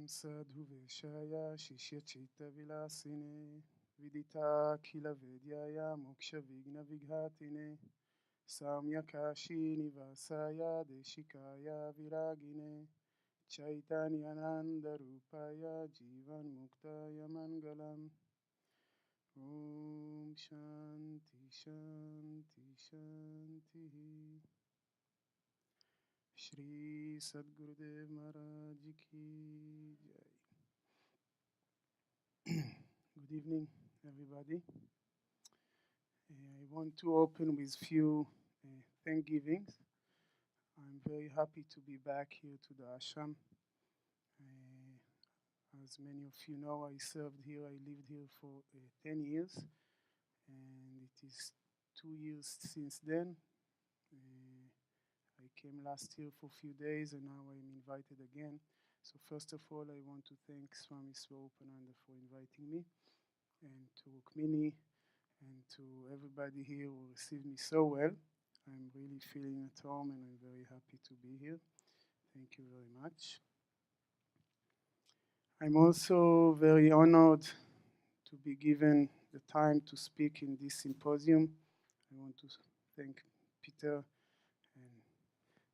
Sadhu Veshaya Shishya Chitta Vilasine Vidita Kila Vedyaya Moksha Vigna Vighatine Swami Kashi Nivasaya Deshikaya Viragine Chaitanyananda Rupaya Jivan Muktaya Mangalam Om Shanti Shanti Shanti Shri Sadgurudev Maharaj Ki Jai. Good evening, everybody. I want to open with few thanksgivings. I'm very happy to be back here to the ashram. As many of you know, I served here, I lived here for 10 years, and it is 2 years since then. I came last year for a few days, and now I'm invited again. So first of all, I want to thank Swami Swarupananda for inviting me, and to Rukmini, and to everybody here who received me so well. I'm really feeling at home, and I'm very happy to be here. Thank you very much. I'm also very honored to be given the time to speak in this symposium. I want to thank Peter and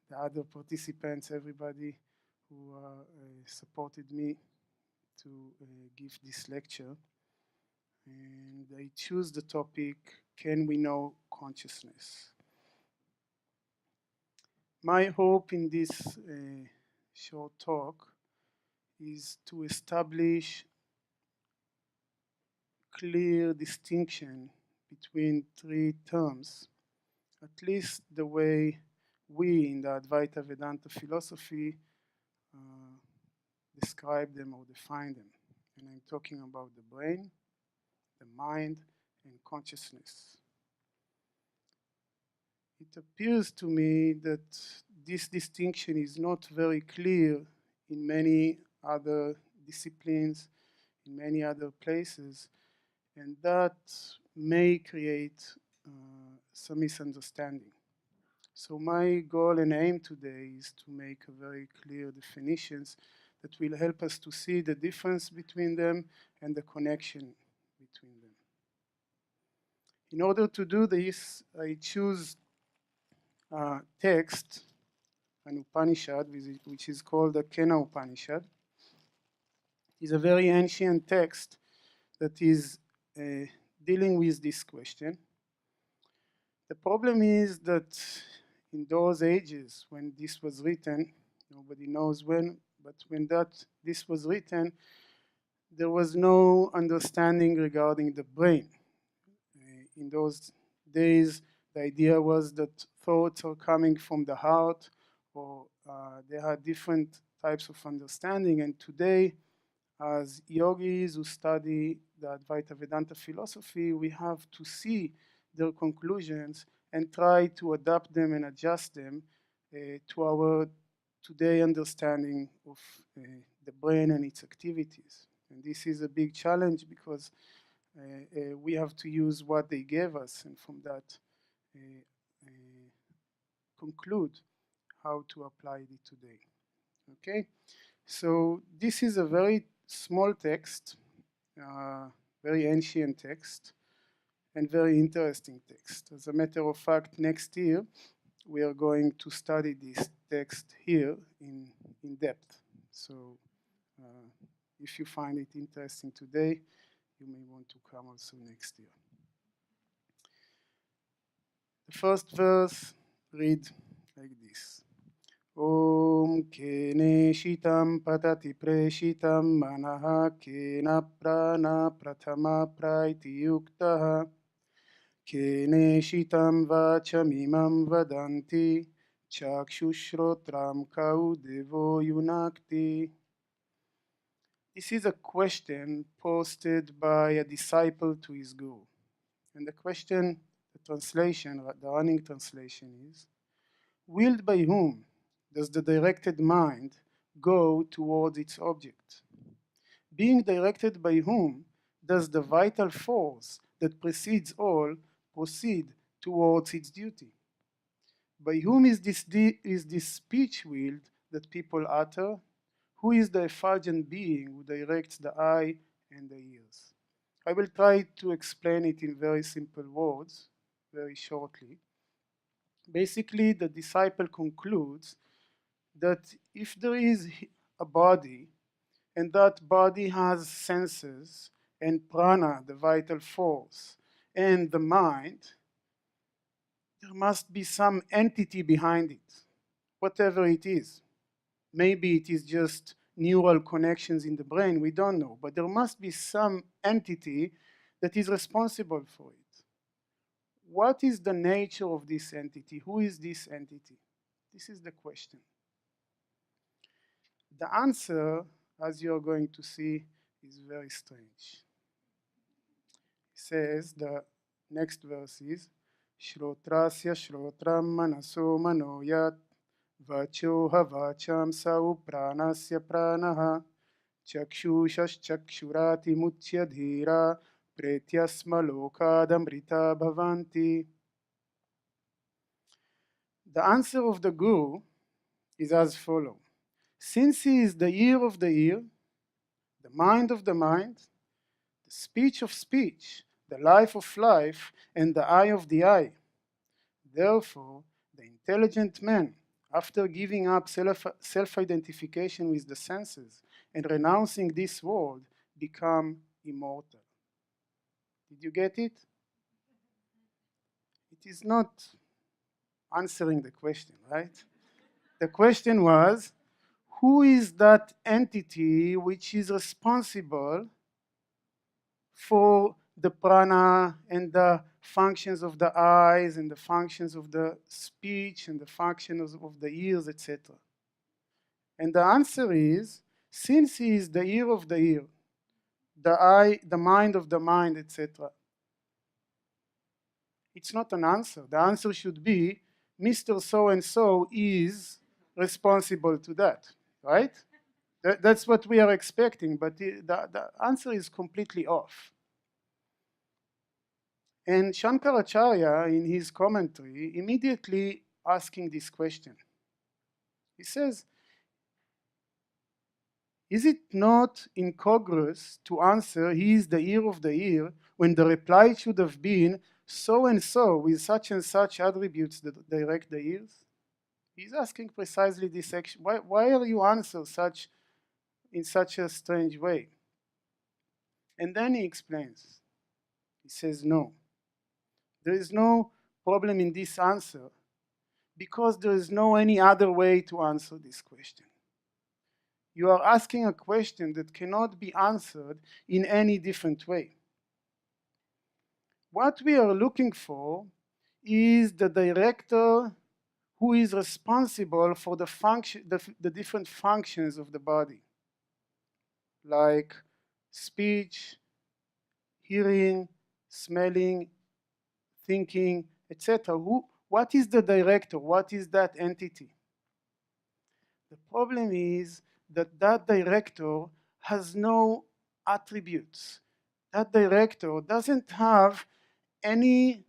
the other participants, everybody who supported me to give this lecture. And I choose the topic, Can We Know Consciousness? My hope in this short talk is to establish clear distinction between three terms, at least the way we in the Advaita Vedanta philosophy describe them or define them. And I'm talking about the brain, the mind, and consciousness. It appears to me that this distinction is not very clear in many other disciplines, in many other places, and that may create some misunderstanding. So my goal and aim today is to make a very clear definitions that will help us to see the difference between them and the connection between them. In order to do this, I choose a text, an Upanishad, which is called the Kena Upanishad. It's a very ancient text that is dealing with this question. The problem is that in those ages when this was written, nobody knows when, but when this was written, there was no understanding regarding the brain. In those days, the idea was that thoughts are coming from the heart, or they had different types of understanding. And today, as yogis who study the Advaita Vedanta philosophy, we have to see their conclusions and try to adapt them and adjust them to our today understanding of the brain and its activities. And this is a big challenge because we have to use what they gave us, and from that conclude how to apply it today. Okay, so this is a very small text, very ancient text, and very interesting text. As a matter of fact, next year we are going to study this text here in depth. So if you find it interesting today, you may want to come also next year. The first verse reads like this. Om kene shitam patati preshitam manaha kena prana pratama praiti yuktaha kene shitam vachamimam vadanti chakshushrotram kaudevo yunakti. This is a question posted by a disciple to his guru. And the question, the translation, the running translation is, willed by whom does the directed mind go towards its object? Being directed by whom does the vital force that precedes all proceed towards its duty? By whom is this speech willed that people utter? Who is the effulgent being who directs the eye and the ears? I will try to explain it in very simple words, very shortly. Basically, the disciple concludes that if there is a body, and that body has senses and prana, the vital force, and the mind, there must be some entity behind it, whatever it is. Maybe it is just neural connections in the brain, we don't know, but there must be some entity that is responsible for it. What is the nature of this entity? Who is this entity? This is the question. The answer, as you're going to see, is very strange. It says, the next verse is, Shrotrasya shrotram manaso manoyat vachoha vacham sau pranasya pranaha chakshurati muchya dhira pretyasma lokadamrita bhavanti. The answer of the Guru is as follows. Since he is the ear of the ear, the mind of the mind, the speech of speech, the life of life, and the eye of the eye, therefore, the intelligent man, after giving up self-identification with the senses and renouncing this world, become immortal. Did you get it? It is not answering the question, right? The question was, who is that entity which is responsible for the prana and the functions of the eyes and the functions of the speech and the functions of the ears, etc.? And the answer is, since he is the ear of the ear, the eye, the mind of the mind, etc., it's not an answer. The answer should be, Mr. So-and-so is responsible to that, right? That's what we are expecting, but the answer is completely off. And Shankaracharya, in his commentary, immediately asking this question. He says, is it not incongruous to answer, he is the ear of the ear, when the reply should have been, so and so with such and such attributes that direct the ears? He's asking precisely this action. Why are you answer in such a strange way? And then he explains. He says, no. There is no problem in this answer because there is no any other way to answer this question. You are asking a question that cannot be answered in any different way. What we are looking for is the director who is responsible for the different functions of the body, like speech, hearing, smelling, thinking, etc. What is the director? What is that entity? The problem is that that director has no attributes. That director doesn't have any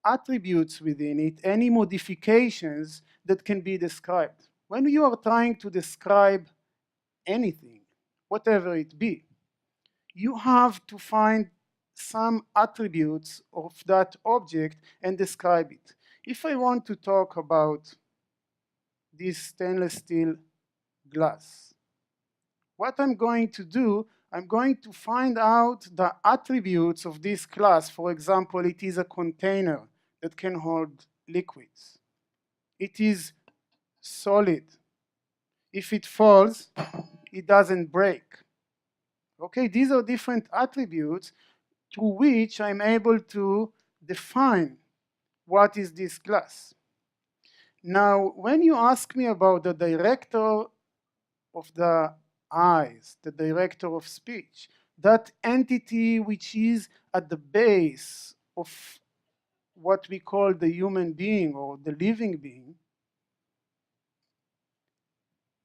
attributes within it, any modifications that can be described. When you are trying to describe anything, whatever it be, you have to find some attributes of that object and describe it. If I want to talk about this stainless steel glass, what I'm going to do, I'm going to find out the attributes of this glass. For example, it is a container that can hold liquids. It is solid. If it falls, it doesn't break. Okay, these are different attributes through which I'm able to define what is this glass. Now, when you ask me about the director of the eyes, the director of speech, that entity which is at the base of what we call the human being or the living being,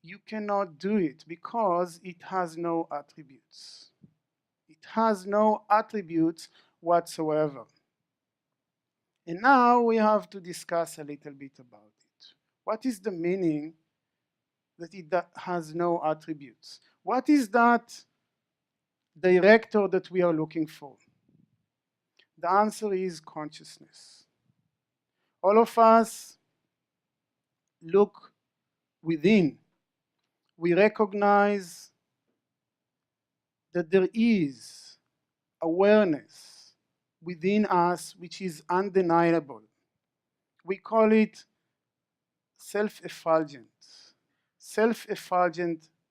you cannot do it because it has no attributes. It has no attributes whatsoever. And now we have to discuss a little bit about it. What is the meaning that it has no attributes. What is that director that we are looking for? The answer is consciousness. All of us look within. We recognize that there is awareness within us which is undeniable. We call it self-effulgent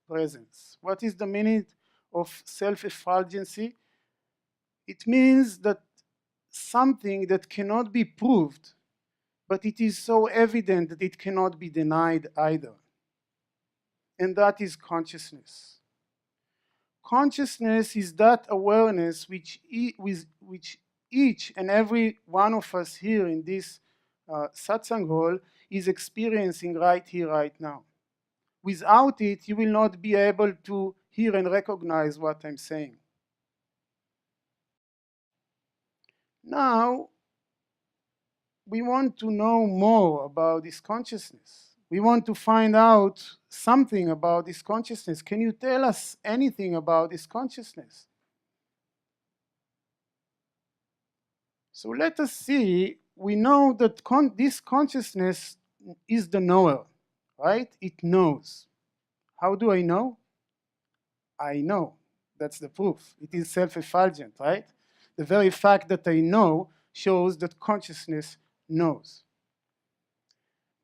presence. What is the meaning of self-effulgency? It means that something that cannot be proved, but it is so evident that it cannot be denied either. And that is consciousness. Consciousness is that awareness which each and every one of us here in this satsang hall is experiencing right here, right now. Without it, you will not be able to hear and recognize what I'm saying. Now, we want to know more about this consciousness. We want to find out something about this consciousness. Can you tell us anything about this consciousness? So let us see. We know that this consciousness is the knower, right? It knows. How do I know? I know. That's the proof. It is self-effulgent, right? The very fact that I know shows that consciousness knows.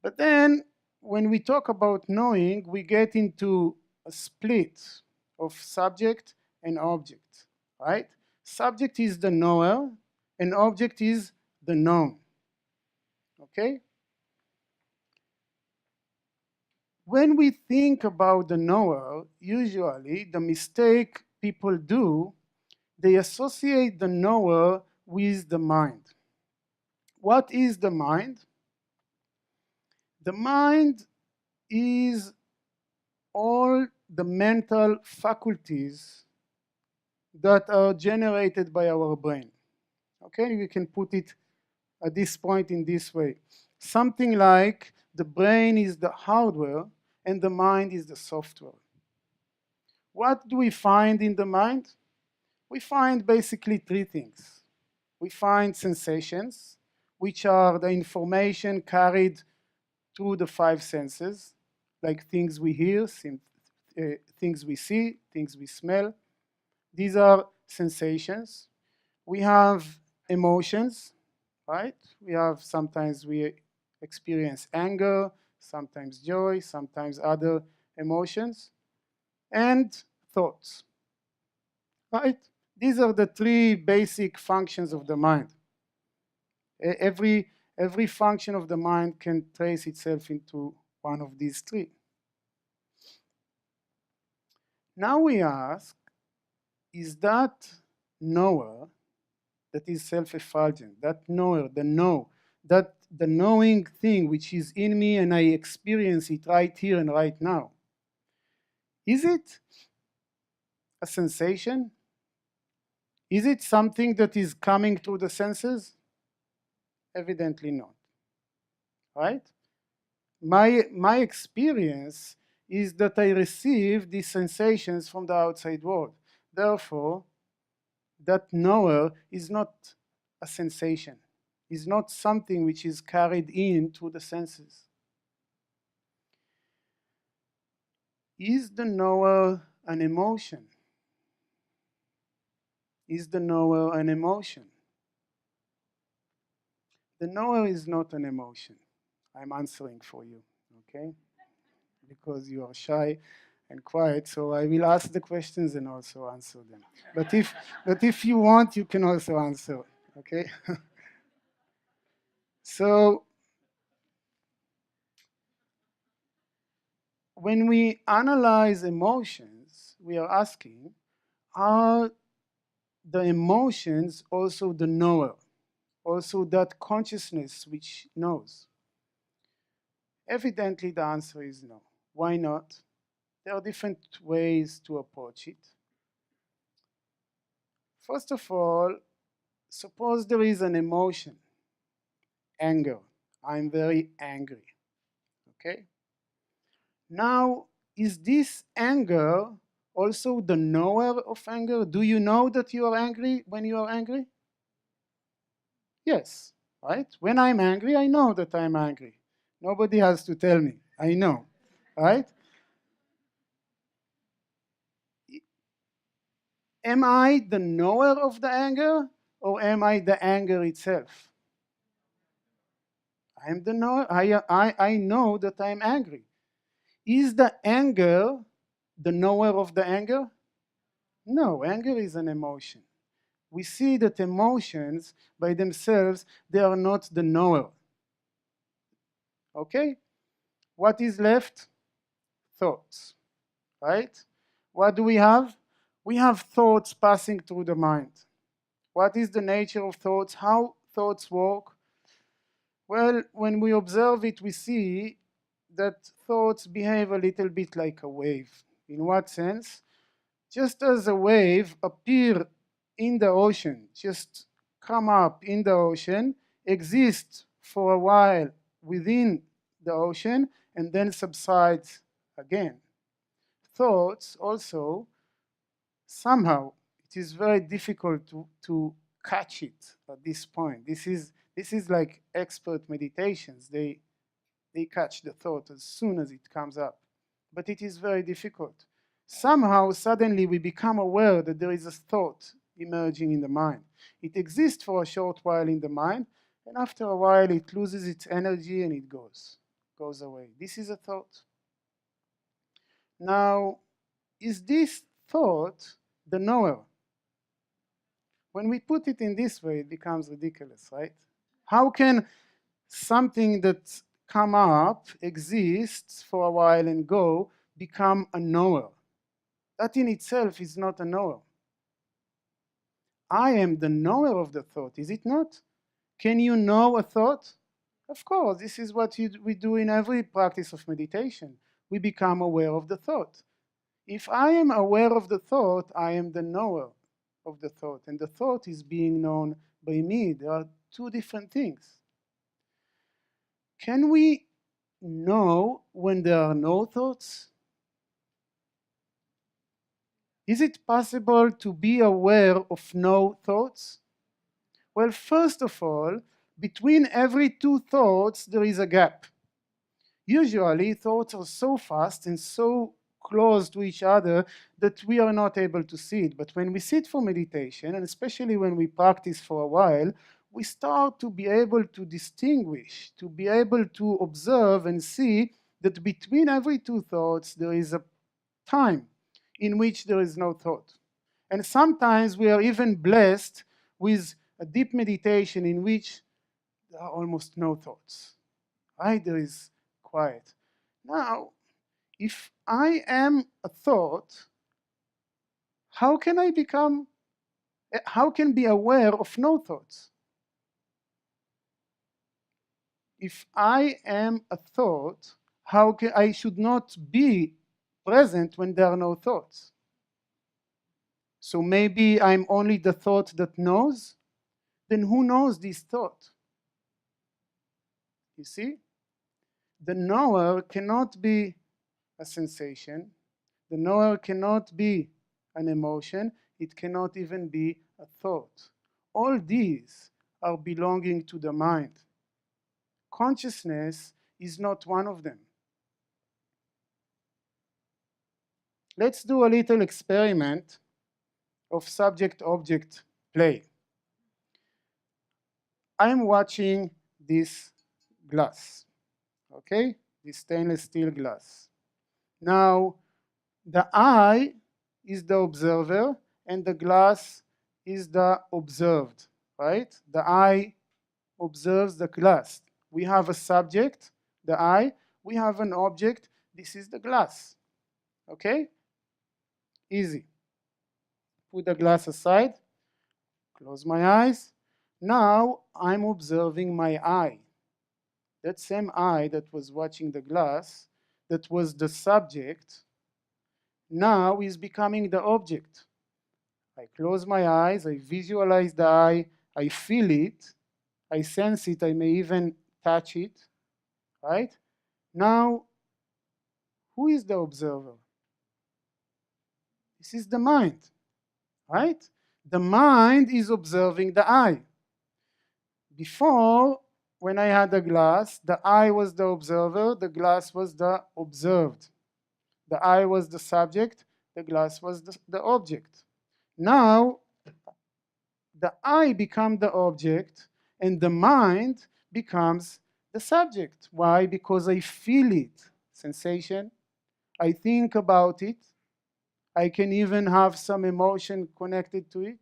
But then, when we talk about knowing, we get into a split of subject and object, right? Subject is the knower, and object is the known, okay? When we think about the knower, usually the mistake people do, they associate the knower with the mind. What is the mind? The mind is all the mental faculties that are generated by our brain. Okay, we can put it at this point in this way. Something like the brain is the hardware and the mind is the software. What do we find in the mind? We find basically three things. We find sensations, which are the information carried through the five senses, like things we hear, things we see, things we smell. These are sensations. We have emotions, right? Sometimes we experience anger, sometimes joy, sometimes other emotions, and thoughts, right? These are the three basic functions of the mind. Every function of the mind can trace itself into one of these three. Now we ask, is that knower that is self-effulgent, that knower, that the knowing thing which is in me and I experience it right here and right now, is it a sensation? Is it something that is coming through the senses? Evidently not, right? My experience is that I receive these sensations from the outside world. Therefore, that knower is not a sensation, is not something which is carried in through the senses. Is the knower an emotion? Is the knower an emotion? The knower is not an emotion. I'm answering for you, okay? Because you are shy and quiet, so I will ask the questions and also answer them. But if you want, you can also answer, okay? So, when we analyze emotions, we are asking, are the emotions also the knower, also that consciousness which knows? Evidently, the answer is no. Why not? There are different ways to approach it. First of all, suppose there is an emotion, anger. I'm very angry, okay? Now, is this anger also the knower of anger? Do you know that you are angry when you are angry? Yes, right? When I'm angry, I know that I'm angry. Nobody has to tell me. I know, right? Am I the knower of the anger, or am I the anger itself? I'm the knower. I know that I'm angry. Is the anger the knower of the anger? No, anger is an emotion. We see that emotions by themselves, they are not the knower. Okay? What is left? Thoughts, right? What do we have? We have thoughts passing through the mind. What is the nature of thoughts? How thoughts work? Well, when we observe it, we see that thoughts behave a little bit like a wave. In what sense? Just as a wave appear in the ocean, just come up in the ocean, exist for a while within the ocean, and then subsides again. Thoughts also, somehow, it is very difficult to catch it at this point. This is like expert meditations. They catch the thought as soon as it comes up. But it is very difficult. Somehow, suddenly, we become aware that there is a thought emerging in the mind. It exists for a short while in the mind, and after a while, it loses its energy and it goes away. This is a thought. Now, is this thought the knower? When we put it in this way, it becomes ridiculous, right? How can something that come up, exists for a while and go, become a knower? That in itself is not a knower. I am the knower of the thought, is it not? Can you know a thought? Of course, this is what we do in every practice of meditation. We become aware of the thought. If I am aware of the thought, I am the knower of the thought, and the thought is being known by me. There are two different things. Can we know when there are no thoughts? Is it possible to be aware of no thoughts? Well, first of all, between every two thoughts, there is a gap. Usually, thoughts are so fast and so close to each other that we are not able to see it. But when we sit for meditation, and especially when we practice for a while, we start to be able to distinguish, to be able to observe and see that between every two thoughts, there is a time in which there is no thought. And sometimes we are even blessed with a deep meditation in which there are almost no thoughts. Right? There is quiet. Now, if I am a thought, how can be aware of no thoughts? If I am a thought, I should not be present when there are no thoughts. So maybe I'm only the thought that knows? Then who knows this thought? You see? The knower cannot be a sensation. The knower cannot be an emotion. It cannot even be a thought. All these are belonging to the mind. Consciousness is not one of them. Let's do a little experiment of subject-object play. I'm watching this glass, okay? This stainless steel glass. Now, the eye is the observer and the glass is the observed, right? The eye observes the glass. We have a subject, the eye. We have an object. This is the glass, okay? Easy. Put the glass aside, close my eyes. Now I'm observing my eye. That same eye that was watching the glass, that was the subject, now is becoming the object. I close my eyes, I visualize the eye, I feel it, I sense it, I may even touch it, right? Now, Who is the observer? This is the mind, right? The mind is observing the eye. Before, when I had a glass, the eye was the observer, the glass was the observed. The eye was the subject, the glass was the object. Now, the eye becomes the object and the mind becomes the subject. Why? Because I feel it, sensation. I think about it. I can even have some emotion connected to it.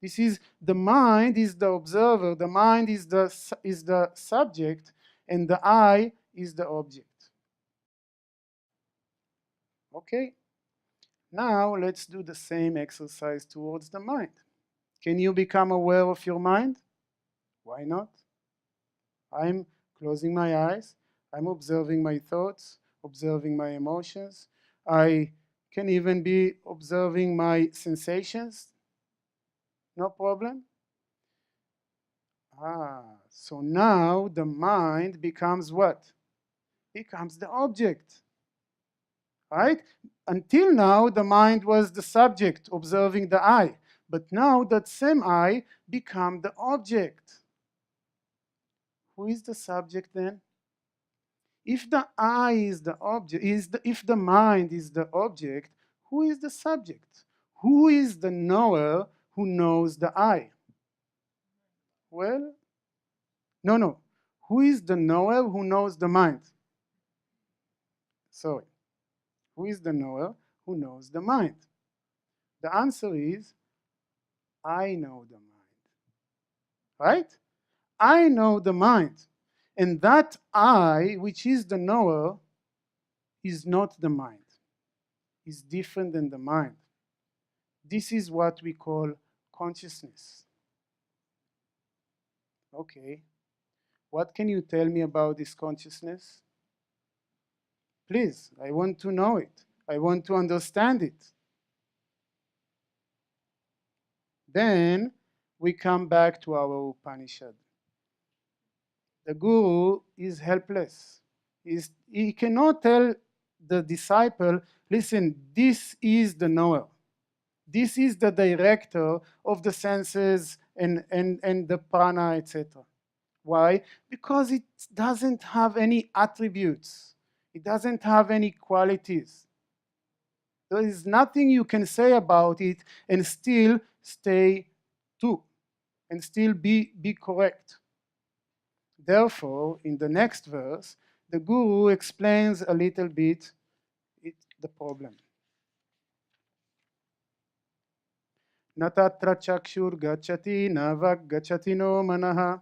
This is the mind is the observer, the mind is the subject, and the eye is the object. Okay? Now let's do the same exercise towards the mind. Can you become aware of your mind? Why not? I'm closing my eyes. I'm observing my thoughts, observing my emotions. I can even be observing my sensations. No problem. So now the mind becomes what? Becomes the object, right? Until now, the mind was the subject observing the eye. But now that same eye become the object. Who is the subject then? If the eye is the object, if the mind is the object, who is the subject? Who is the knower who knows the eye? Well, no. Who is the knower who knows the mind? Sorry. Who is the knower who knows the mind? The answer is, I know the mind. Right? I know the mind. And that I, which is the knower, is not the mind. Is different than the mind. This is what we call consciousness. Okay. What can you tell me about this consciousness? Please, I want to know it. I want to understand it. Then we come back to our Upanishad. The guru is helpless. He cannot tell the disciple, listen, this is the knower. This is the director of the senses and the prana, etc. Why? Because it doesn't have any attributes. It doesn't have any qualities. There is nothing you can say about it and still stay true and still be correct. Therefore, in the next verse, the Guru explains a little bit the problem. Na tatra chakshur gachati na vak gachati no manaha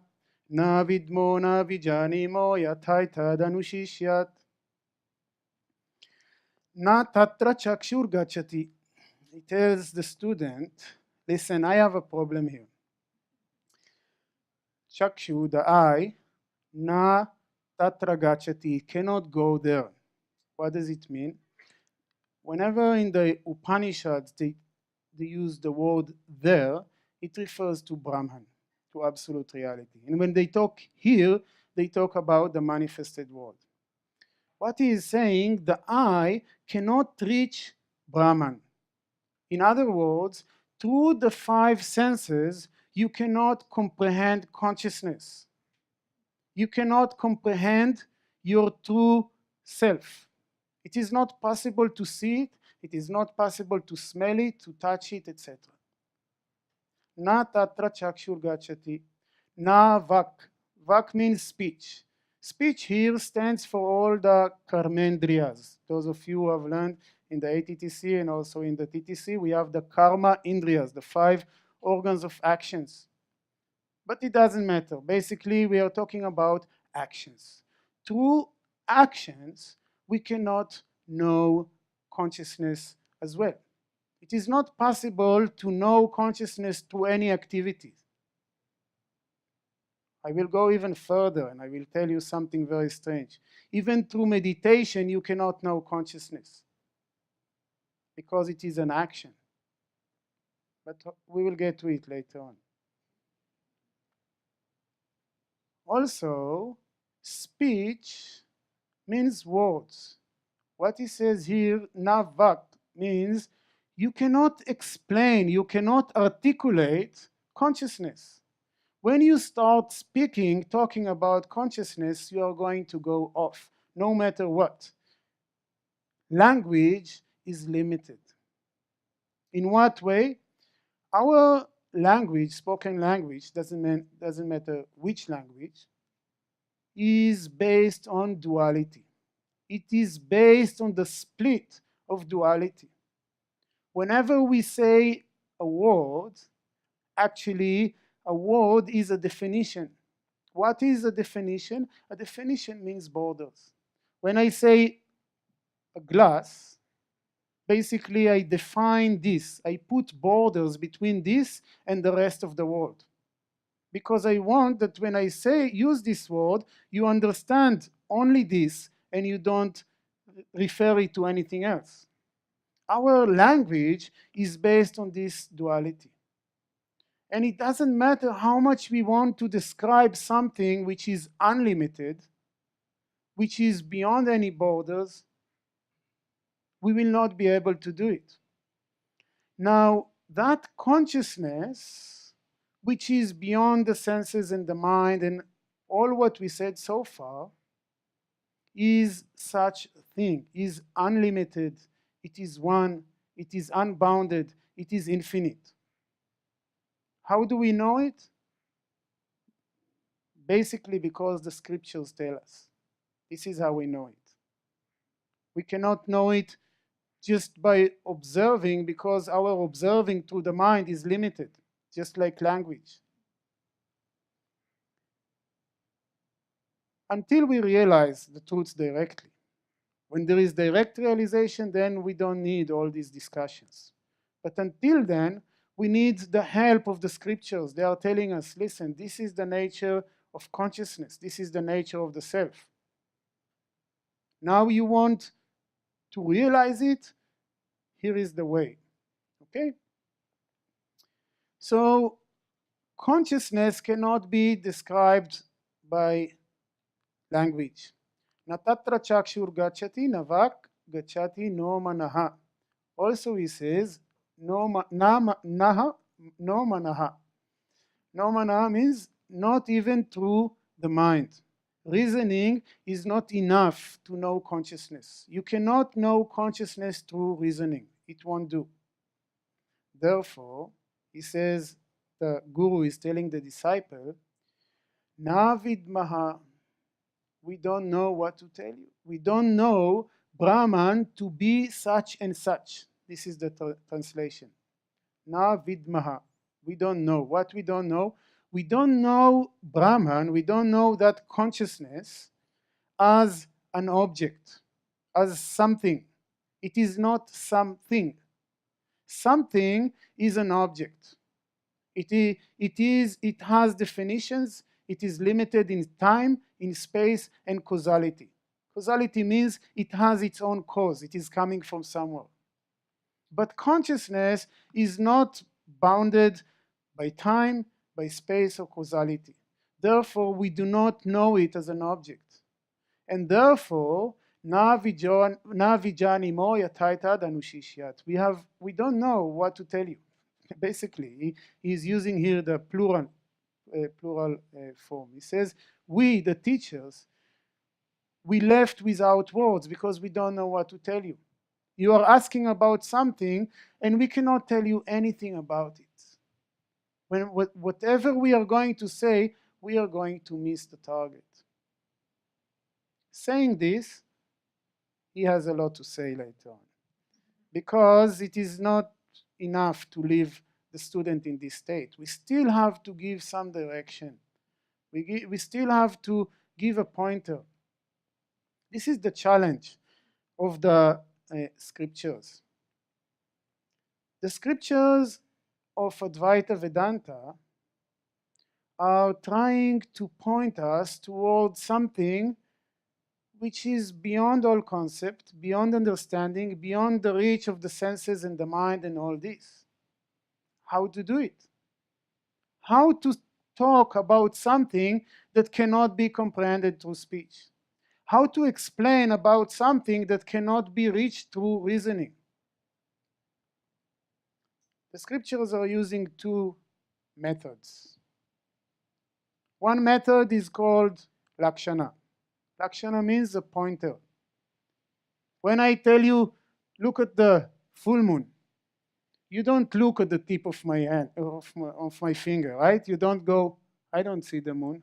na vidmo na vijanimo yathaitad anushishyat. Na tatra chakshur gachati. He tells the student, listen, I have a problem here. Chakshu, the eye, na tatra gachati, cannot go there. What does it mean? Whenever in the Upanishads they use the word there, it refers to Brahman, to absolute reality. And when they talk here, they talk about the manifested world. What he is saying, the eye cannot reach Brahman. In other words, through the five senses, you cannot comprehend consciousness. You cannot comprehend your true self. It is not possible to see it. It is not possible to smell it, to touch it, etc. Na tatra chakshur gachati. Na vak. Vak means speech. Speech here stands for all the karmendriyas. Those of you who have learned in the ATTC and also in the TTC, we have the karma indriyas, the 5 organs of actions. But it doesn't matter. Basically, we are talking about actions. Through actions, we cannot know consciousness as well. It is not possible to know consciousness through any activity. I will go even further and I will tell you something very strange. Even through meditation, you cannot know consciousness because it is an action. But we will get to it later on. Also, speech means words. What he says here, navak, means you cannot explain, you cannot articulate consciousness. When you start speaking, talking about consciousness, you are going to go off, no matter what. Language is limited. In what way? Our language, spoken language, doesn't matter which language, is based on duality. It is based on the split of duality. Whenever we say a word, actually, a word is a definition. What is a definition? A definition means borders. When I say a glass, basically I define this. I put borders between this and the rest of the world. Because I want that when I say use this word, you understand only this and you don't refer it to anything else. Our language is based on this duality. And it doesn't matter how much we want to describe something which is unlimited, which is beyond any borders, we will not be able to do it. Now, that consciousness, which is beyond the senses and the mind and all what we said so far, is such a thing, is unlimited, it is one, it is unbounded, it is infinite. How do we know it? Basically because the scriptures tell us. This is how we know it. We cannot know it just by observing, because our observing through the mind is limited, just like language. Until we realize the truth directly. When there is direct realization, then we don't need all these discussions. But until then, we need the help of the scriptures. They are telling us, listen, this is the nature of consciousness. This is the nature of the self. Now you want to realize it? Here is the way. Okay? So consciousness cannot be described by language. Natatra chakshur gachati navak gachati no manaha. Also he says no manaha. No manaha means not even through the mind. Reasoning is not enough to know consciousness. You cannot know consciousness through reasoning. It won't do. Therefore, he says, the guru is telling the disciple, na vidmaha, we don't know what to tell you. We don't know Brahman to be such and such. This is the translation. Na vidmaha. We don't know. What we don't know? We don't know Brahman, we don't know that consciousness as an object, as something. It is not something. Something is an object. It has definitions. It is limited in time, in space, and causality. Causality means it has its own cause. It is coming from somewhere. But consciousness is not bounded by time, by space, or causality. Therefore, we do not know it as an object. And therefore, na vijani mo yataita danushishyat. We don't know what to tell you. Basically, he is using here the plural form. He says, we, the teachers, we left without words because we don't know what to tell you. You are asking about something and we cannot tell you anything about it. Whatever we are going to say, we are going to miss the target. Saying this, he has a lot to say later on, because it is not enough to leave the student in this state. We still have to give some direction. We still have to give a pointer. This is the challenge of the scriptures. The scriptures of Advaita Vedanta are trying to point us towards something which is beyond all concept, beyond understanding, beyond the reach of the senses and the mind and all this. How to do it? How to talk about something that cannot be comprehended through speech? how to explain about something that cannot be reached through reasoning. The scriptures are using two methods. One method is called lakshana. Lakshana means a pointer. When I tell you, look at the full moon, you don't look at the tip of my hand, of my finger, right? You don't go, I don't see the moon,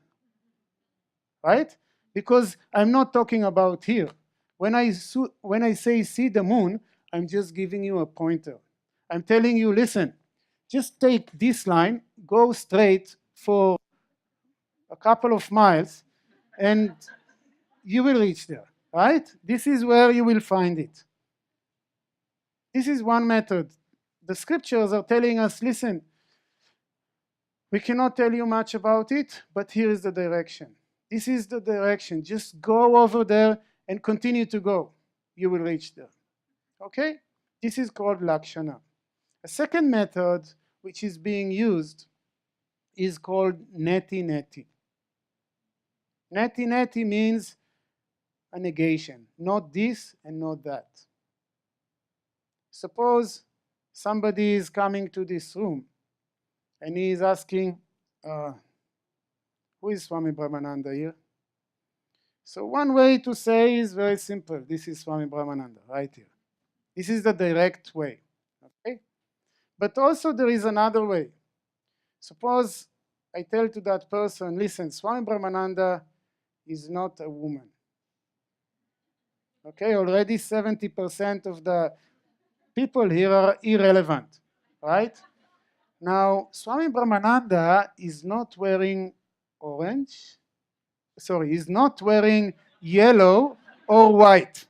right? Because I'm not talking about here. When I say see the moon, I'm just giving you a pointer. I'm telling you, listen, just take this line, go straight for a couple of miles, and you will reach there, right? This is where you will find it. This is one method. The scriptures are telling us, listen, we cannot tell you much about it, but here is the direction. This is the direction. Just go over there and continue to go. You will reach there. Okay? This is called lakshana. A second method which is being used is called neti neti. Neti neti means a negation, not this and not that. Suppose somebody is coming to this room and he is asking, who is Swami Brahmananda here? So one way to say is very simple. This is Swami Brahmananda right here. This is the direct way. Okay? But also there is another way. Suppose I tell to that person, listen, Swami Brahmananda is not a woman. Okay, already 70% of the people here are irrelevant, right? Now, Swami Brahmananda is not wearing orange. Sorry, he's not wearing yellow or white.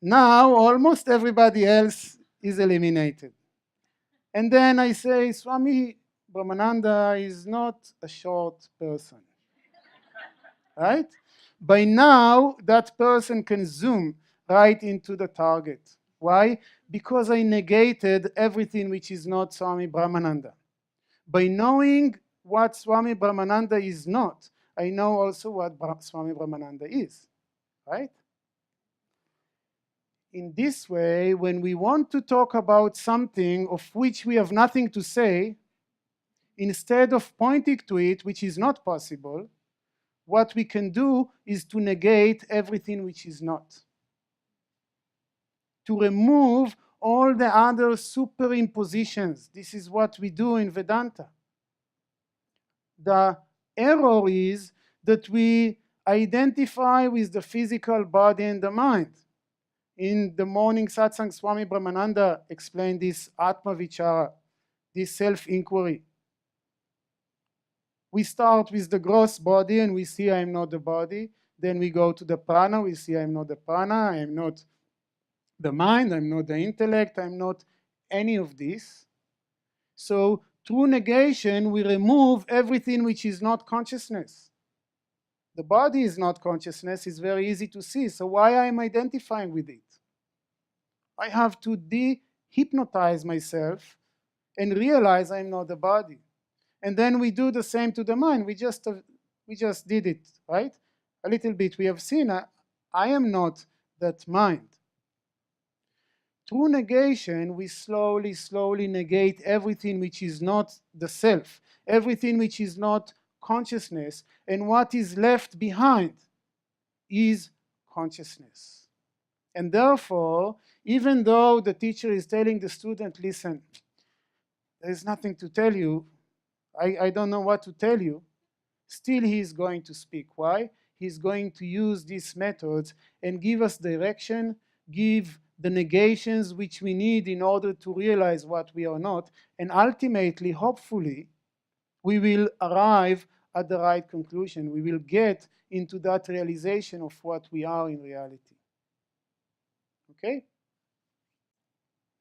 Now, almost everybody else is eliminated. And then I say, Swami Brahmananda is not a short person, right? By now, that person can zoom right into the target. Why? Because I negated everything which is not Swami Brahmananda. By knowing what Swami Brahmananda is not, I know also what Swami Brahmananda is, right? In this way, when we want to talk about something of which we have nothing to say, instead of pointing to it, which is not possible, what we can do is to negate everything which is not. To remove all the other superimpositions. This is what we do in Vedanta. The error is that we identify with the physical body and the mind. In the morning satsang, Swami Brahmananda explained this Atma Vichara, this self-inquiry. We start with the gross body and we see I am not the body. Then we go to the prana, we see I am not the prana, I am not the mind, I am not the intellect, I am not any of this. So through negation, we remove everything which is not consciousness. The body is not consciousness, it's very easy to see. So why I am identifying with it? I have to de-hypnotize myself and realize I'm not the body. And then we do the same to the mind. We just did it, right? A little bit. We have seen I am not that mind. Through negation, we slowly negate everything which is not the self, everything which is not consciousness, and what is left behind is consciousness. And therefore, even though the teacher is telling the student, listen, there is nothing to tell you, I don't know what to tell you, still he is going to speak. Why? He's going to use these methods and give us direction, give the negations which we need in order to realize what we are not, and ultimately, hopefully, we will arrive at the right conclusion. We will get into that realization of what we are in reality. Okay?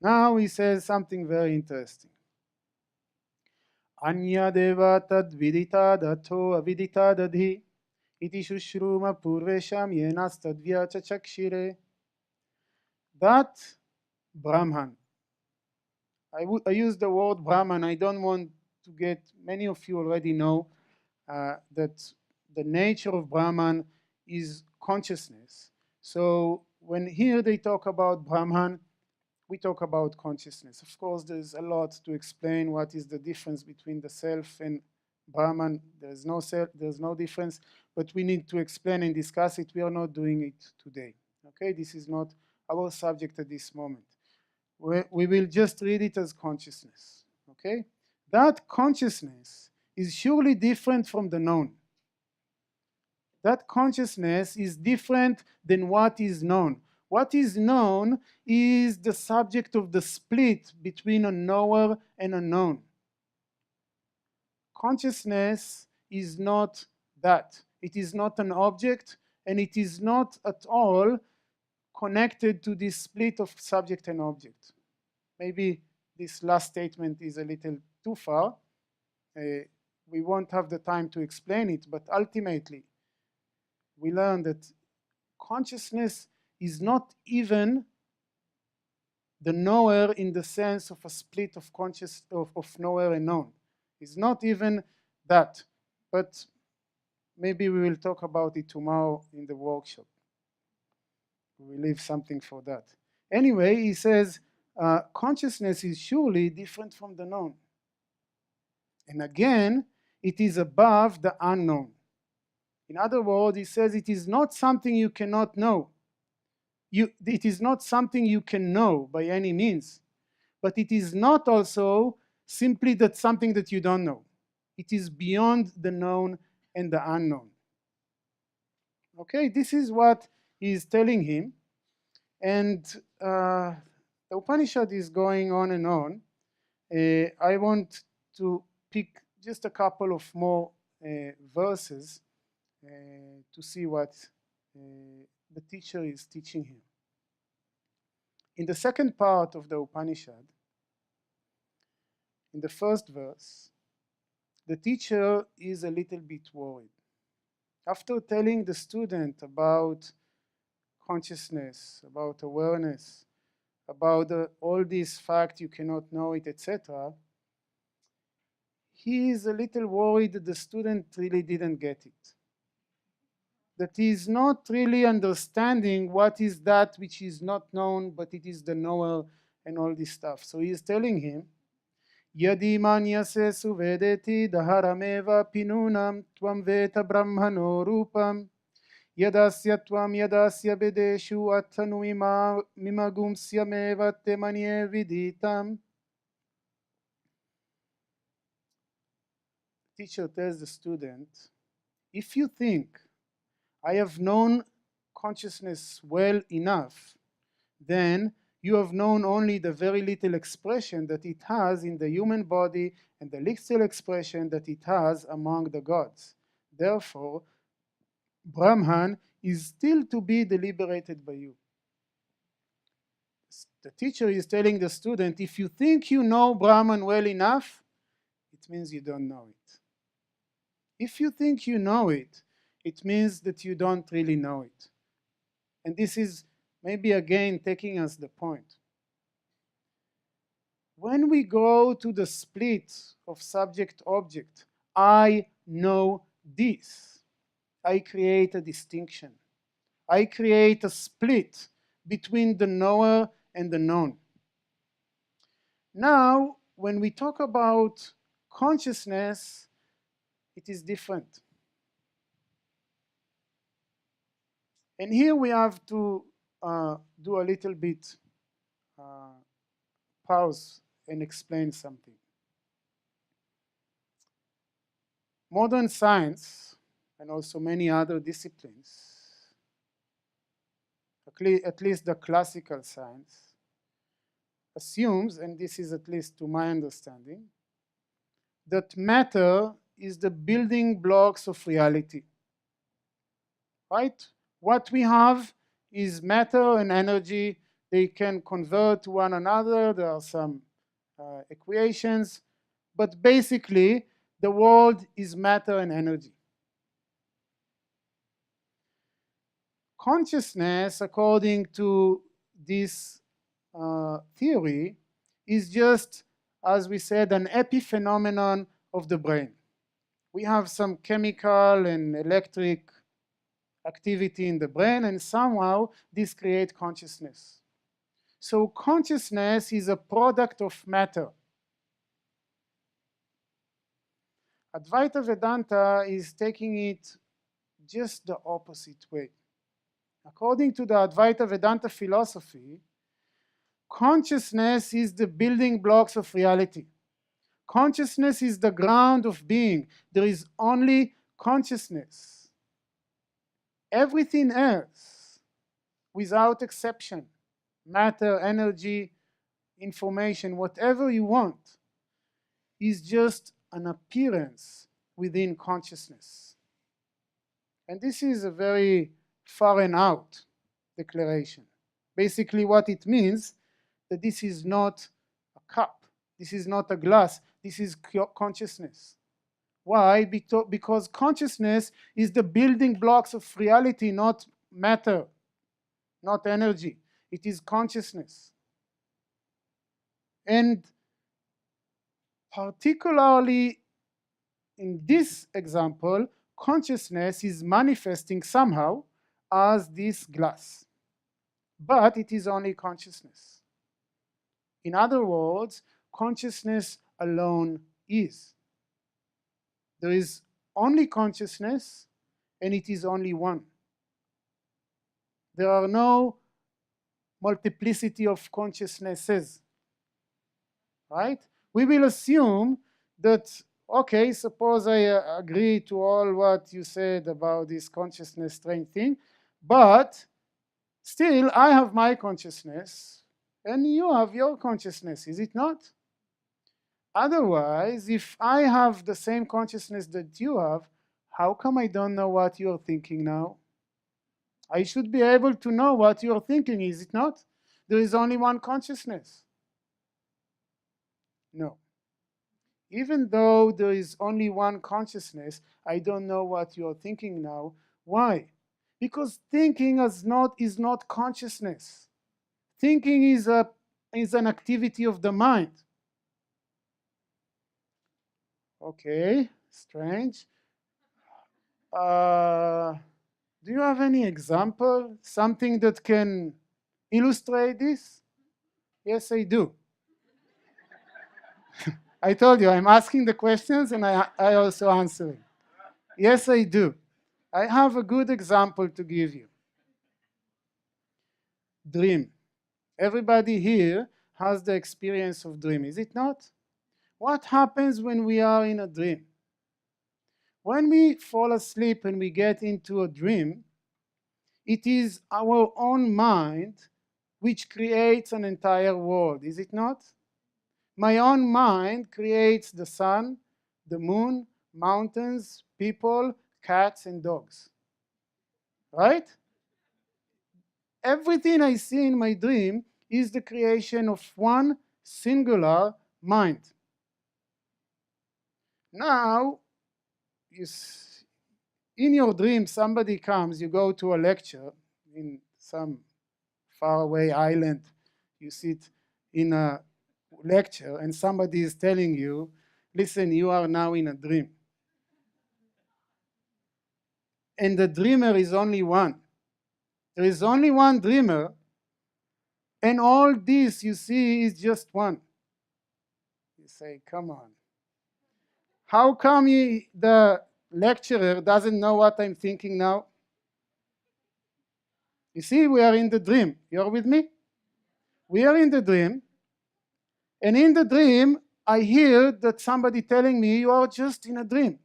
Now he says something very interesting. Anya deva tad vidita dato avidita dadhi iti shushruma purvesham yenas tadvya chakshire. That Brahman, I use the word Brahman, I don't want to get, many of you already know that the nature of Brahman is consciousness. So when here they talk about Brahman, we talk about consciousness. Of course, there's a lot to explain what is the difference between the self and Brahman. There's no self, there's no difference, but we need to explain and discuss it. We are not doing it today. Okay, this is not our subject at this moment. We will just read it as consciousness. Okay, that consciousness is surely different from the known. That consciousness is different than what is known. What is known is the subject of the split between a knower and a known. Consciousness is not that. It is not an object, and it is not at all connected to this split of subject and object. Maybe this last statement is a little too far. We won't have the time to explain it, but ultimately, we learn that consciousness is not even the knower in the sense of a split of of knower and known. It's not even that, but maybe we will talk about it tomorrow in the workshop. We will leave something for that. Anyway, he says consciousness is surely different from the known. And again, it is above the unknown. In other words, he says it is not something you cannot know. It is not something you can know by any means, but it is not also simply that something that you don't know. It is beyond the known and the unknown. Okay, this is what he is telling him. And the Upanishad is going on and on. I want to pick just a couple of more verses to see what the teacher is teaching him. In the second part of the Upanishad, in the first verse, the teacher is a little bit worried. After telling the student about consciousness, about awareness, about all these facts you cannot know it, etc., he is a little worried that the student really didn't get it. That he is not really understanding what is that which is not known, but it is the knower and all this stuff. So he is telling him, Yadi manyase suvedeti daharameva pinunam tvam veta brahmano rupam yadasya tvam yadasya bedeshu attanu mimagumsyameva te manye viditam. Teacher tells the student, if you think I have known consciousness well enough, then you have known only the very little expression that it has in the human body and the little expression that it has among the gods. Therefore, Brahman is still to be deliberated by you. The teacher is telling the student, if you think you know Brahman well enough, it means you don't know it. If you think you know it, it means that you don't really know it. And this is maybe again taking us the point. When we go to the split of subject-object, I know this. I create a distinction. I create a split between the knower and the known. Now, when we talk about consciousness, it is different. And here we have to do a little bit pause and explain something. Modern science, and also many other disciplines, at least the classical science, assumes, and this is at least to my understanding, that matter is the building blocks of reality. Right? What we have is matter and energy. They can convert to one another. There are some equations, but basically the world is matter and energy. Consciousness, according to this theory, is just, as we said, an epiphenomenon of the brain. We have some chemical and electric activity in the brain, and somehow this creates consciousness. So consciousness is a product of matter. Advaita Vedanta is taking it just the opposite way. According to the Advaita Vedanta philosophy, consciousness is the building blocks of reality. Consciousness is the ground of being. There is only consciousness. Everything else, without exception, matter, energy, information, whatever you want, is just an appearance within consciousness. And this is a very far and out declaration. Basically what it means, that this is not a cup, this is not a glass, this is consciousness. Why? Because consciousness is the building blocks of reality, not matter, not energy. It is consciousness. And particularly in this example, consciousness is manifesting somehow as this glass. But it is only consciousness. In other words, consciousness alone is. There is only consciousness, and it is only one. There are no multiplicity of consciousnesses, right? We will assume that, okay, suppose I agree to all what you said about this consciousness strange thing, but still I have my consciousness, and you have your consciousness, is it not? Otherwise, if I have the same consciousness that you have, how come I don't know what you're thinking now? I should be able to know what you're thinking, is it not? There is only one consciousness. No. Even though there is only one consciousness, I don't know what you're thinking now. Why? Because thinking is not consciousness. Thinking is an activity of the mind. Okay, strange. Do you have any example? Something that can illustrate this? Yes, I do. I told you, I'm asking the questions and I also answering. Yes, I do. I have a good example to give you. Dream. Everybody here has the experience of dream, is it not? What happens when we are in a dream? When we fall asleep and we get into a dream, it is our own mind which creates an entire world, is it not? My own mind creates the sun, the moon, mountains, people, cats, and dogs. Right? Everything I see in my dream is the creation of one singular mind. Now, in your dream, somebody comes, you go to a lecture in some faraway island, you sit in a lecture and somebody is telling you, listen, you are now in a dream. And the dreamer is only one. There is only one dreamer, and all this you see is just one. You say, come on. How come the lecturer doesn't know what I'm thinking now? You see, we are in the dream. You're with me? We are in the dream, and in the dream, I hear that somebody telling me, you are just in a dream.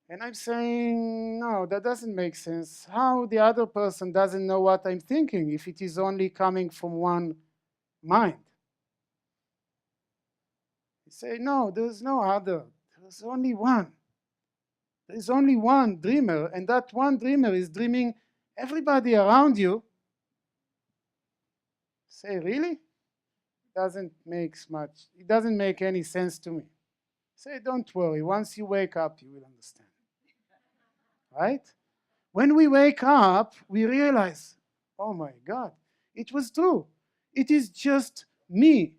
And I'm saying, no, that doesn't make sense. How the other person doesn't know what I'm thinking if it is only coming from one mind? You say, no, there's no other. There's only one. There's only one dreamer, and that one dreamer is dreaming everybody around you. Say, really? It doesn't make any sense to me. Say, don't worry, once you wake up, you will understand. Right? When we wake up, we realize, oh my God, it was true. It is just me.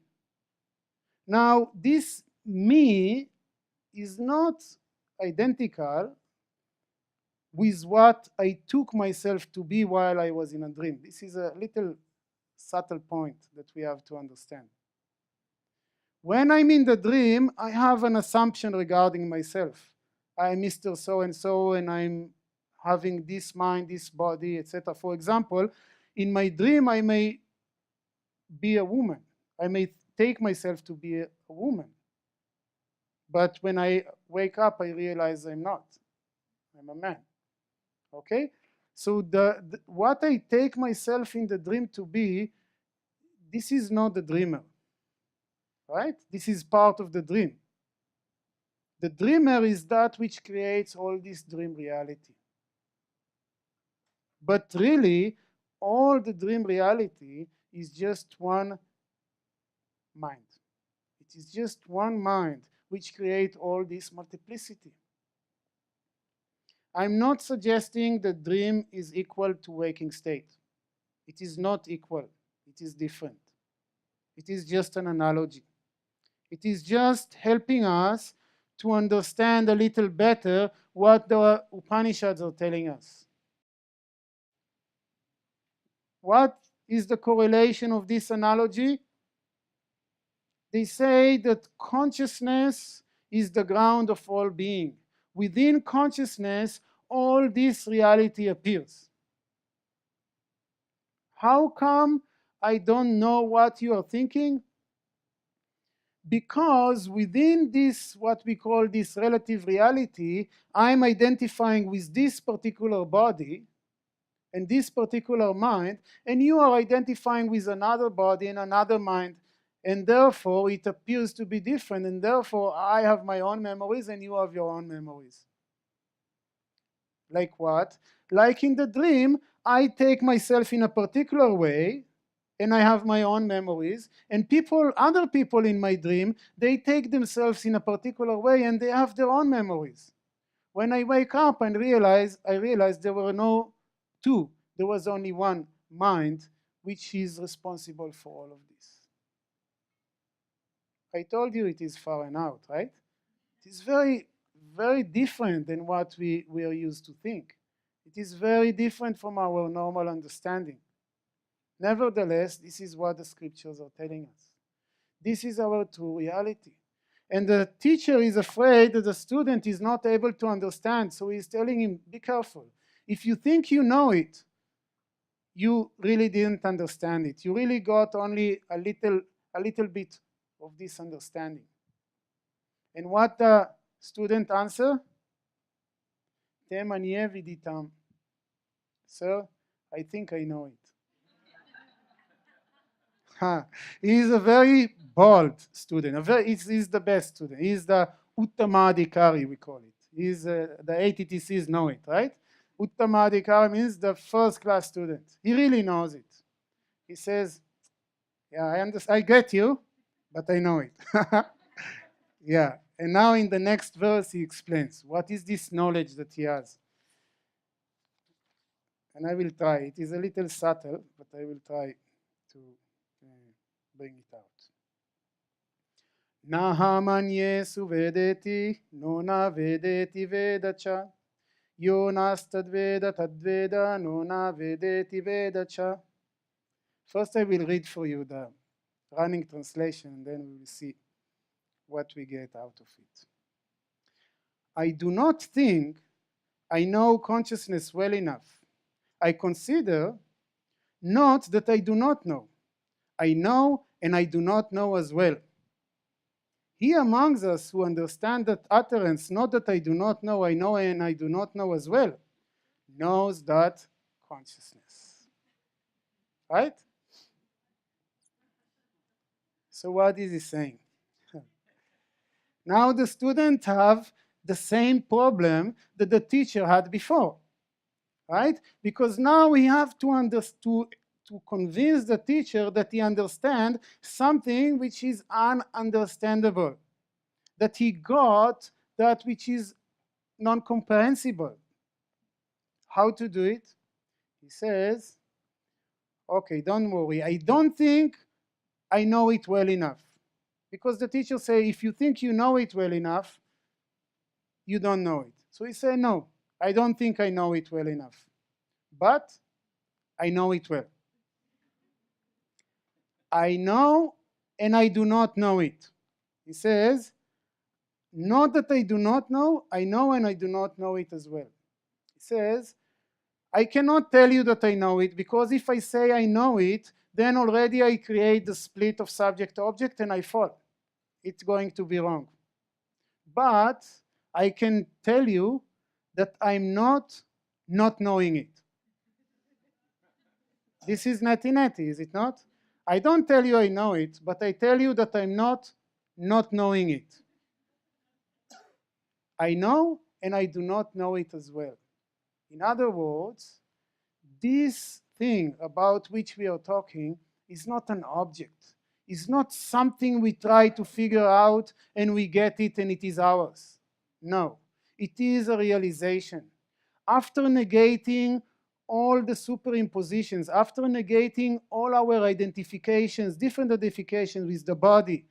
Now, this me is not identical with what I took myself to be while I was in a dream. This is a little subtle point that we have to understand. When I'm in the dream, I have an assumption regarding myself. I'm Mr. So-and-so, and I'm having this mind, this body, etc. For example, in my dream, I may be a woman. I may take myself to be a woman. But when I wake up, I realize I'm not. I'm a man. Okay? So what I take myself in the dream to be, this is not the dreamer. Right? This is part of the dream. The dreamer is that which creates all this dream reality. But really, all the dream reality is just one mind. It is just one mind which creates all this multiplicity. I'm not suggesting the dream is equal to waking state. It is not equal. It is different. It is just an analogy. It is just helping us to understand a little better what the Upanishads are telling us. What is the correlation of this analogy? They say that consciousness is the ground of all being. Within consciousness, all this reality appears. How come I don't know what you are thinking? Because within this, what we call this relative reality, I'm identifying with this particular body and this particular mind, and you are identifying with another body and another mind, and therefore it appears to be different, and therefore I have my own memories and you have your own memories. Like what? Like in the dream, I take myself in a particular way, and I have my own memories, and other people in my dream, they take themselves in a particular way and they have their own memories. When I wake up and I realize there were no two, there was only one mind which is responsible for all of this. I told you it is far and out, right? It is very, very different than what we are used to think. It is very different from our normal understanding. Nevertheless, this is what the scriptures are telling us. This is our true reality. And the teacher is afraid that the student is not able to understand, so he's telling him, be careful. If you think you know it, you really didn't understand it. You really got only a little bit of this understanding. And what the student answer? Tem anie viditam. Sir, I think I know it. He is a very bold student. He's the best student. He's the Uttamadhikari, we call it. He's the ATTCs know it, right? Uttamadhikari means the first class student. He really knows it. He says, yeah, I get you, but I know it. Yeah, and now in the next verse he explains what is this knowledge that he has. And I will try. It is a little subtle, but I will try to bring it out. Nahamanye suvedeti, nona vedeti vedacha. Yo nastadveda tadveda, nona vedeti vedacha. First I will read for you the running translation, and then we will see what we get out of it. I do not think I know consciousness well enough. I consider not that I do not know. I know and I do not know as well. He amongst us who understand that utterance, not that I do not know, I know and I do not know as well, knows that consciousness. Right? So what is he saying? Now the student have the same problem that the teacher had before. Right? Because now we have to convince the teacher that he understands something which is ununderstandable, that he got that which is non-comprehensible. How to do it? He says, okay, don't worry, I don't think I know it well enough. Because the teacher say, if you think you know it well enough, you don't know it. So he said, no, I don't think I know it well enough, but I know it well. I know and I do not know it. He says, not that I do not know, I know and I do not know it as well. He says, I cannot tell you that I know it, because if I say I know it, then already I create the split of subject-object and I fall. It's going to be wrong. But I can tell you that I'm not knowing it. This is neti-neti, is it not? I don't tell you I know it, but I tell you that I'm not knowing it. I know and I do not know it as well. In other words, this thing about which we are talking is not an object. It's not something we try to figure out and we get it and it is ours. No, it is a realization. After negating all the superimpositions, after negating all our identifications, different identifications with the body,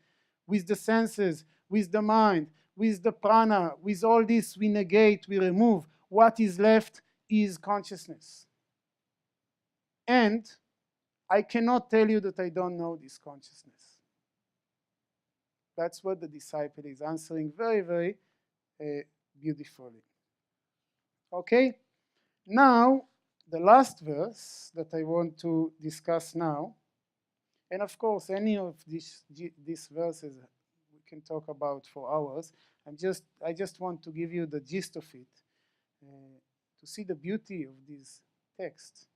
with the senses, with the mind, with the prana, with all this we negate, we remove. What is left is consciousness. And I cannot tell you that I don't know this consciousness. That's what the disciple is answering very, very beautifully. Okay, now the last verse that I want to discuss now, and of course any of these verses we can talk about for hours. I just want to give you the gist of it, to see the beauty of these texts.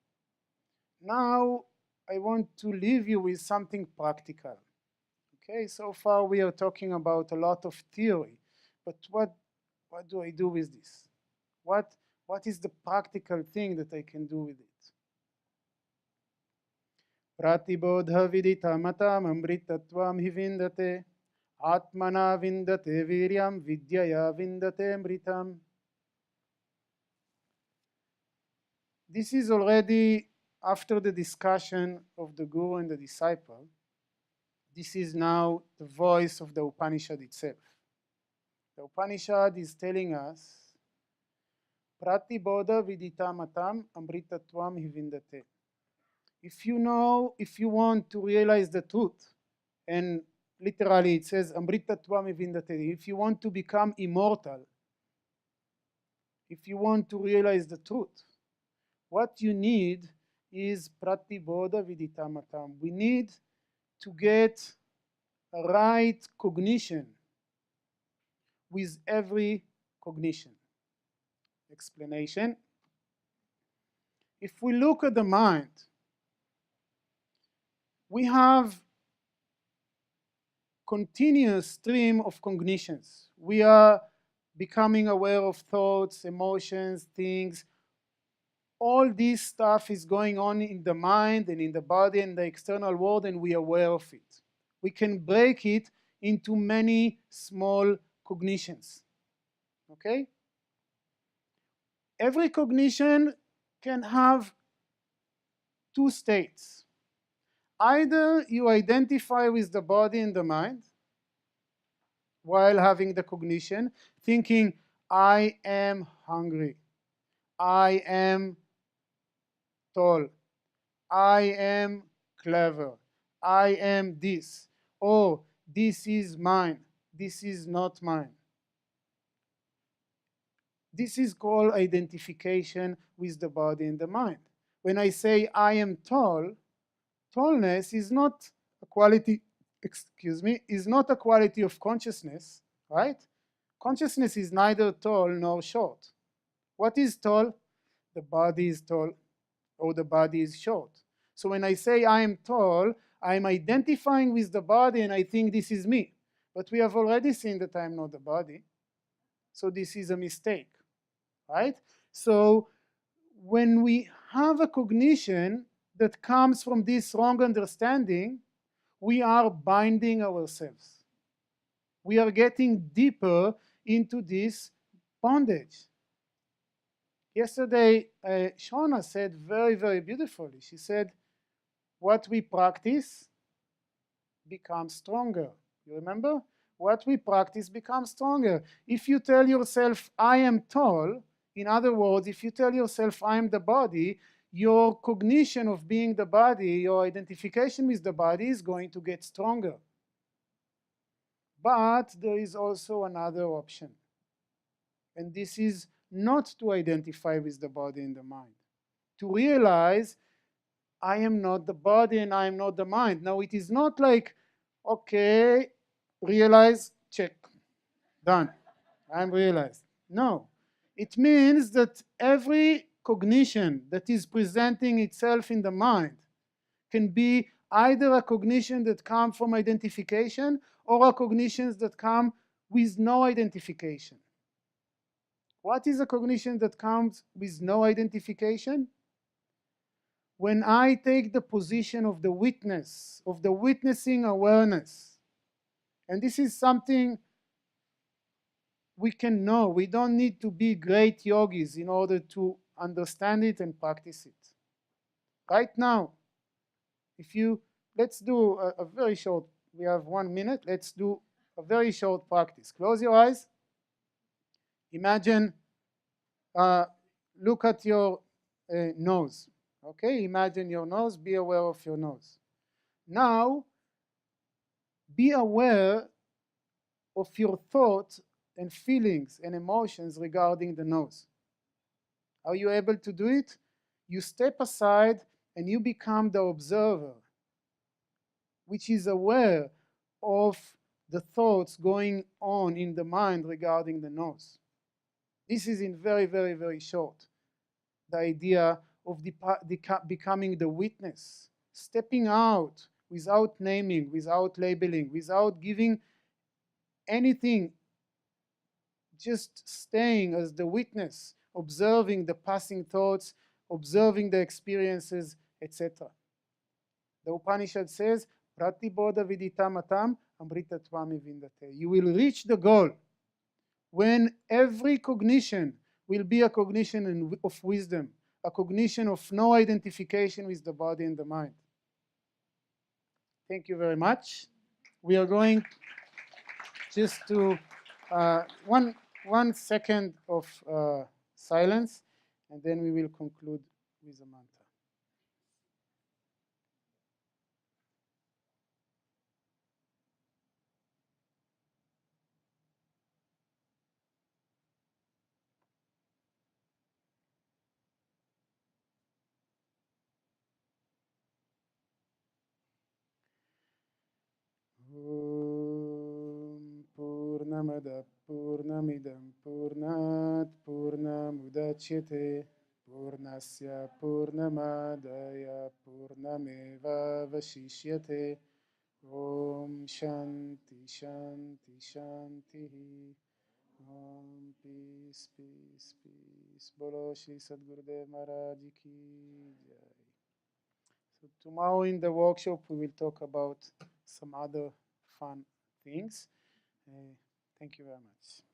Now I want to leave you with something practical. Okay, so far we are talking about a lot of theory, but what do I do with this? What is the practical thing that I can do with it? Pratibodha vidita matam amritatvam hivindate atmana vindate viryam vidyaya vindate amritam. This is already after the discussion of the guru and the disciple. This is now the voice of the Upanishad itself. The Upanishad is telling us, Pratibodha vidita matam amritatvam hivindate. If you want to realize the truth, and literally it says amritatvam hivindate, if you want to become immortal, if you want to realize the truth, what you need is pratibodha vidita matam. We need to get a right cognition with every cognition. Explanation. If we look at the mind, we have continuous stream of cognitions. We are becoming aware of thoughts, emotions, things. All this stuff is going on in the mind and in the body and the external world, and we are aware of it. We can break it into many small cognitions. Okay? Every cognition can have two states. Either you identify with the body and the mind while having the cognition, thinking, I am hungry, I am tall, I am clever, I am this, oh, this is mine, this is not mine. This is called identification with the body and the mind. When I say I am tall, tallness is not a quality, is not a quality of consciousness, right? Consciousness is neither tall nor short. What is tall? The body is tall, or the body is short. So when I say I am tall, I'm identifying with the body and I think this is me. But we have already seen that I am not the body. So this is a mistake, right? So when we have a cognition that comes from this wrong understanding, we are binding ourselves. We are getting deeper into this bondage. Yesterday, Shona said very, very beautifully. She said, what we practice becomes stronger. You remember? What we practice becomes stronger. If you tell yourself, I am tall, In other words, if you tell yourself, I'm the body, your cognition of being the body, your identification with the body is going to get stronger. But there is also another option. And this is not to identify with the body and the mind. To realize, I am not the body and I am not the mind. Now, it is not like, okay, realize, check, done, I'm realized. No. It means that every cognition that is presenting itself in the mind can be either a cognition that comes from identification or a cognitions that come with no identification. What is a cognition that comes with no identification? When I take the position of the witness, of the witnessing awareness, and this is something we can know. We don't need to be great yogis in order to understand it and practice it. Right now, let's do a very short, we have 1 minute, let's do a very short practice. Close your eyes. Imagine, look at your nose. Okay, imagine your nose, be aware of your nose. Now, be aware of your thoughts and feelings and emotions regarding the nose. Are you able to do it? You step aside and you become the observer, which is aware of the thoughts going on in the mind regarding the nose. This is in very, very, very short, the idea of becoming the witness, stepping out without naming, without labeling, without giving anything, just staying as the witness, observing the passing thoughts, observing the experiences, etc. The Upanishad says, Pratibodha viditamatam amritatvami vindate. You will reach the goal when every cognition will be a cognition of wisdom, a cognition of no identification with the body and the mind. Thank you very much. We are going just to 1 second of silence, and then we will conclude with a mantra. Purnamada Purnamidam Purnat Purnamudachyate Purnasya Purnamadaya Purnameva Vashishyate. Om Shanti Shanti Shanti. Om Peace Peace Peace. Bolo Shri Sadgurudev Maharaj Ki Jai. So tomorrow in the workshop we will talk about some other fun things. Thank you very much.